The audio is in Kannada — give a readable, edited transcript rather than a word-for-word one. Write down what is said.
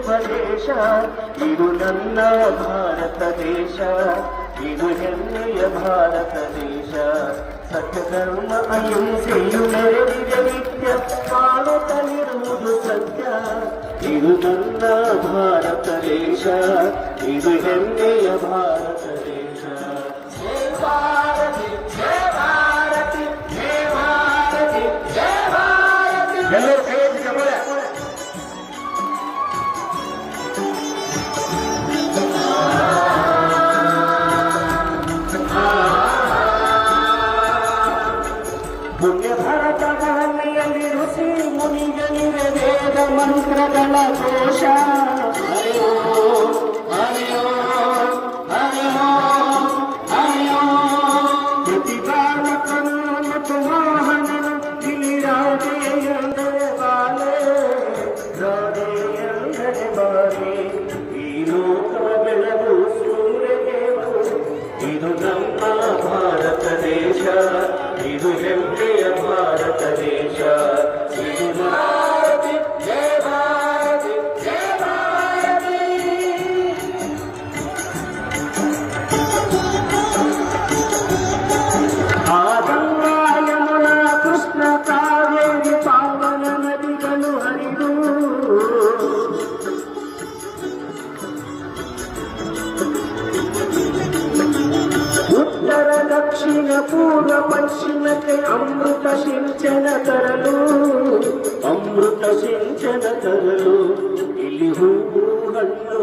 ಸ್ವದೇಶ, ಇದು ನನ್ನ ಭಾರತ ದೇಶ, ಇದು ಹೆಮ್ಮೆಯ ಭಾರತ ದೇಶ. ಸತ್ಯ ಧರ್ಮ ಅಹಿಂಸೆಯು ನೆರಳಿಗೆ ನಿತ್ಯ ಮಾಡುತ್ತಲಿರುವುದು ಸತ್ಯ. ಇದು ನನ್ನ ಭಾರತ ದೇಶ, ಇದು ಹೆಮ್ಮೆಯ ಭಾರತ ದೇಶ. ಜೈ ಭಾರತಿ ಜೈ ಭಾರತಿ ಜೈ ಭಾರತಿ ಜೈ ಭಾರತಿ. ಎಲ್ಲರೂ ಕೈ ಎತ್ತಿ ಬೋಲೆ. ಪುಣ್ಯ ಭಾರತ ಮಹಲ್ಲೆಯಲ್ಲಿ ಋಷಿ ಮುನಿಗಳಿವೆ ವೇದ ಮಂತ್ರಗಳ ಘೋಷ. ಹರಿ ಓಂ ಹರಿ ಓಂ ಹರಿ ಓಂ ಹರಿ ಓಂ. ಪ್ರತಿಭಾನಕನು ಮತ್ತು ಮೋಹನನು ಇಲ್ಲಿ ರಾಧೆಯಂದರೆ ಬಾಲೆ, ರಾಧೆಯಂದರೆ ಬಾಲೆ. ಈ ಲೋಕ ಬೆಳಗು ಸೂರ್ಯದೇವರು, ಇದು ನಮ್ಮ ಭಾರತ ದೇಶ, ಇದು ಹೆಮ್ಮೆಯ ಭಾರತ ದೇಶ. ಇದು ಭಾರತಿ ಜೈ ಭಾರತಿ ಜೈ ಭಾರತಿ. ಆ ಗಂಗಾ ಯಮುನಾ ಕೃಷ್ಣ ಕಾವೇರಿ ಪಾವನ ನದಿಗಳು ಹರಿದು ಉತ್ತರ ದಕ್ಷಿಣ ಪೂರ್ವ ಪಶ್ಚಿಮಕ್ಕೆ ಅಮೃತ ಸಿಂಚನ ತರಲು, ಅಮೃತ ಸಿಂಚನ ತರಲು. ಇಲ್ಲಿ ಹೂವು ಹಣ್ಣು